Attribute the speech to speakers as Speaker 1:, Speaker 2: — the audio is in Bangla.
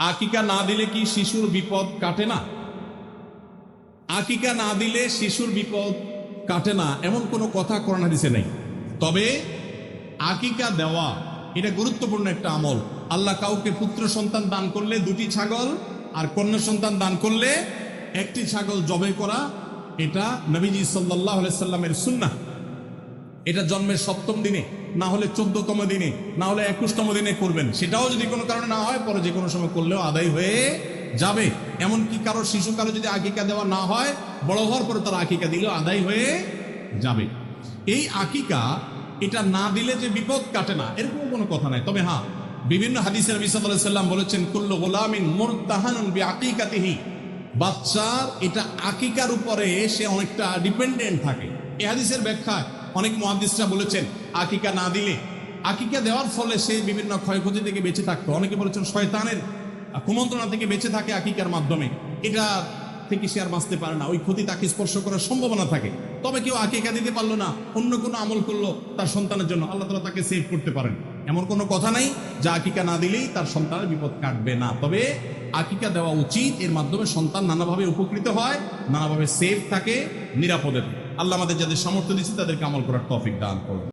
Speaker 1: আকিকা না দিলে কি শিশুর বিপদ কাটে না? আকিকা না দিলে শিশুর বিপদ কাটে না এমন কোনো কথা কোরআন হাদিসে নেই। তবে আকিকা দেওয়া এটা গুরুত্বপূর্ণ একটা আমল। আল্লাহ কাউকে পুত্র সন্তান দান করলে 2টি ছাগল, আর কন্যা সন্তান দান করলে 1টি ছাগল জবাই করা, এটা নবীজি সাল্লাল্লাহু আলাইহি সাল্লামের সুন্নাহ। এটা জন্মের 7ম দিনে, না হলে 14তম দিনে, না হলে 21তম দিনে করবেন। সেটাও যদি কোনো কারণে না হয়, পরে যে কোনো সময় করলেও আদায় হয়ে যাবে। এমনকি কারো শিশু কারো যদি আকিকা দেওয়া না হয়, বড় হওয়ার পরে তার আকিকা দিলেও আদায় হয়ে যাবে। এই আকিকা এটা না দিলে যে বিপদ কাটে না এরকম কোনো কথা নাই। তবে হ্যাঁ, বিভিন্ন হাদিসে নবী সাল্লাল্লাহু আলাইহি সাল্লাম বলেছেন, কুল্লু গুলামিন মুরতাহানুন বিআকিকাতিহি, বাচ্চার এটা আকিকার উপরে সে অনেকটা ডিপেন্ডেন্ট থাকে। এই হাদিসের ব্যাখ্যায় অনেক মুহাদ্দিসরা বলেছেন, আকিকা না দিলে, আকিকা দেওয়ার ফলে সে বিভিন্ন ক্ষয়ক্ষতি থেকে বেঁচে থাকতো। অনেকে বলেছেন শয়তানের কুমন্ত্রণা থেকে বেঁচে থাকে আকিকার মাধ্যমে, এটা থেকে সে আর বাঁচতে পারে না, ওই ক্ষতি তাকে স্পর্শ করার সম্ভাবনা থাকে। তবে কেউ আকিকা দিতে পারলো না, অন্য কোনো আমল করলো তার সন্তানের জন্য, আল্লাহ তাআলা তাকে সেভ করতে পারেন। এমন কোনো কথা নাই যে আকিকা না দিলেই তার সন্তানের বিপদ কাটবে না। তবে আকিকা দেওয়া উচিত, এর মাধ্যমে সন্তান নানাভাবে উপকৃত হয়, নানাভাবে সেভ থাকে, নিরাপদে থাকে। আল্লাহ আমাদের যাদের সামর্থ্য দিচ্ছে তাদেরকে আমল করার তৌফিক দান করুন।